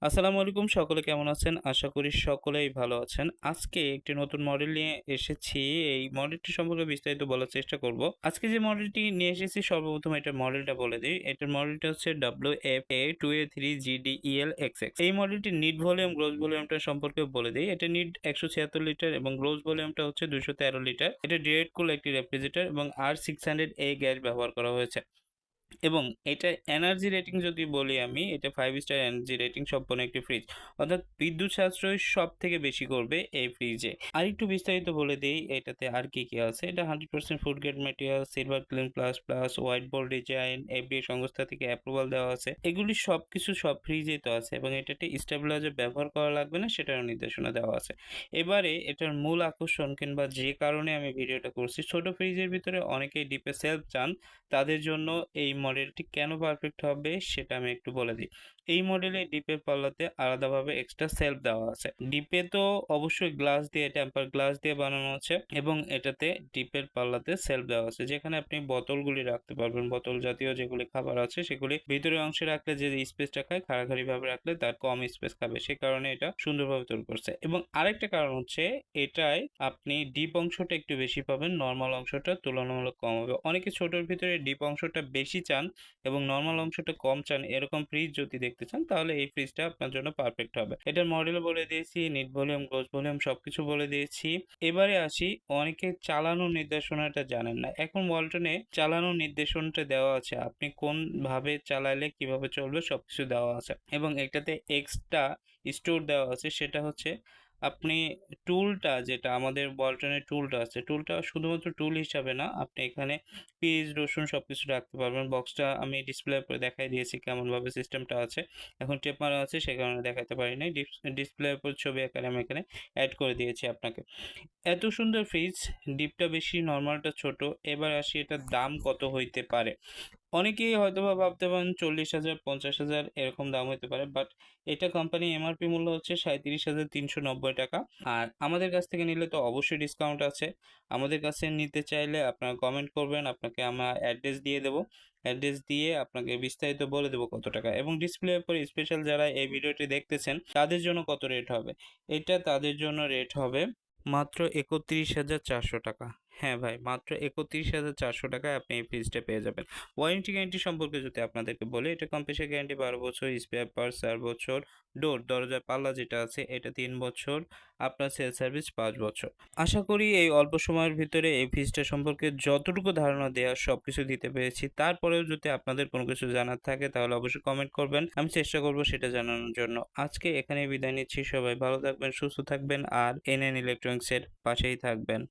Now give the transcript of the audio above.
আসসালামু আলাইকুম, সকলে কেমন আছেন? আশা করি সকলেই ভালো আছেন। আজকে একটি নতুন মডেল নিয়ে এসেছি। এই মডেলটি সম্পর্কে বিস্তারিত বলার চেষ্টা করব। আজকে যে মডেলটি নিয়ে এসেছি সর্বপ্রথম এটার মডেলটা বলে দেই। এটার মডেলটা হচ্ছে WFA2A3GDEL XX। এই মডেলটির নিট ভলিউম, গ্রোস ভলিউমটা সম্পর্কেও বলে দেই। এটা নিট 176 লিটার এবং গ্রোস ভলিউমটা হচ্ছে 213 লিটার। এটা ডিরেক্ট কুল একটি রেফ্রিজারেটর এবং R600A গ্যাস ব্যবহার করা হয়েছে। এবং এটার এনার্জি রেটিং যদি বলি আমি, এটা 5 স্টার এনার্জি রেটিং সম্পন্ন একটি ফ্রিজ। অর্থাৎ বিদ্যুৎ সাশ্রয় সবথেকে বেশি করবে এই ফ্রিজে। আরেকটু বিস্তারিত বলে দেই এটাতে আর কি আছে। এটা 100% food grade material, silver clean plus plus, white board design, FDA সংস্থা থেকে অ্যাপ্রুভাল দেওয়া আছে। এগুলি সবকিছু সব ফ্রিজেই তো আছে এবং এটাতে স্টেবিলাইজার ব্যবহার করা লাগবে না সেটারও নির্দেশনা দেওয়া আছে। এবারে এটার মূল আকর্ষণ কিংবা যে কারণে আমি ভিডিওটা করছি, ছোট ফ্রিজের ভিতরে অনেকেই ডিপে সেলফ চান, তাদের জন্য এই মডেলটি কেন পারফেক্ট হবে সেটা আমি একটু বলে দিই। এই মডেলে ডিপের পাল্লাতে আলাদাভাবে এক্সট্রা সেলফ দেওয়া আছে। ডিপে তো অবশ্যই গ্লাস দিয়ে, টেম্পার গ্লাস দিয়ে বানানো আছে এবং এটাতে ডিপের পাল্লাতে সেলফ দেওয়া আছে, যেখানে আপনি বোতলগুলি রাখতে পারবেন। বোতল জাতীয় যেগুলি খাবার আছে সেগুলি ভিতরের অংশে রাখলে যে স্পেসটা খায়, খাড়াখাড়ি ভাবে রাখলে তার কম স্পেস খাবে, সে কারণে এটা সুন্দরভাবে তৈরি করছে। এবং আরেকটা কারণ হচ্ছে এটাই আপনি ডিপ অংশটা একটু বেশি পাবেন, নর্মাল অংশটা তুলনামূলক কম হবে। অনেকে ছোটোর ভিতরে ডিপ অংশটা বেশি চান এবং নর্মাল অংশটা কম চান, এরকম ফ্রিজ যদি দেখতে চান তাহলে এই ফ্রিজটা আপনার জন্য পারফেক্ট হবে। এটার মডেলও বলে দিয়েছি, নিট ভলিউম, গ্রোস ভলিউম সবকিছু বলে দিয়েছি। এবারে আসি, অনেকে চালানোর নির্দেশনাটা জানেন না। এখন ওয়ালটনে চালানোর নির্দেশনাটা দেওয়া আছে, আপনি কোন ভাবে চালাইলে কিভাবে চলবে সবকিছু দেওয়া আছে এবং এটাতে এক্সট্রা স্টোর দেওয়া আছে। সেটা হচ্ছে আপনি টুলটা, যেটা আমাদের ওয়ালটনের টুলটা আছে, টুলটা শুধুমাত্র টুল হিসাবে না, আপনি এখানে পেঁয়াজ রসুন সব কিছু রাখতে পারবেন। বক্সটা আমি ডিসপ্লে করে দেখাই দিয়েছি কেমনভাবে সিস্টেমটা আছে। এখন টেপ মারা আছে সে কারণে দেখাতে পারি নাই। ডিসপ্লের উপর ছবি আকারে আমি এখানে অ্যাড করে দিয়েছি আপনাকে। এত সুন্দর ফ্রিজ, ডিপটা বেশি, নর্মালটা ছোট। এবার আসি এটার দাম কত হইতে পারে। অনেকেই হয়তোবা ভাবতে পারেন 40,000, 50,000 এরকম দাম হতে পারে, বাট এটা কোম্পানি এমআরপি মূল্য হচ্ছে 37,390 টাকা। আর আমাদের কাছ থেকে নিলে তো অবশ্যই ডিসকাউন্ট আছে। আমাদের কাছে নিতে চাইলে আপনারা কমেন্ট করবেন, আপনাকে আমরা অ্যাড্রেস দিয়ে দেবো। অ্যাড্রেস দিয়ে আপনাকে বিস্তারিত বলে দেবো কত টাকা, এবং ডিসপ্লের উপর স্পেশাল যারা এই ভিডিওটি দেখতেছেন তাদের জন্য কত রেট হবে। এটা তাদের জন্য রেট হবে মাত্র 31,400 টাকা। হ্যাঁ ভাই, মাত্র 31,400 টাকায় আপনি এই ফ্রিজটা পেয়ে যাবেন। ওয়ারেন্টি গ্যারান্টি সম্পর্কে যদি আপনাদেরকে বলি, এটা কম্প্রেসার গ্যারান্টি 12 বছর, স্পেয়ার পার্টস 4 বছর, দরজার পাল্লা যেটা আছে এটা 3 বছর, আপনার সেল সার্ভিস 5 বছর। আশা করি এই অল্প সময়ের ভিতরে এই ফ্রিজটা সম্পর্কে যতটুকু ধারণা দেওয়ার সব কিছু দিতে পেরেছি। তারপরেও যদি আপনাদের কোনো কিছু জানার থাকে তাহলে অবশ্যই কমেন্ট করবেন, আমি চেষ্টা করব সেটা জানানোর জন্য। আজকে এখানেই বিদায় নিচ্ছি, সবাই ভালো থাকবেন, সুস্থ থাকবেন আর এনএন ইলেকট্রনিক্সের পাশেই থাকবেন।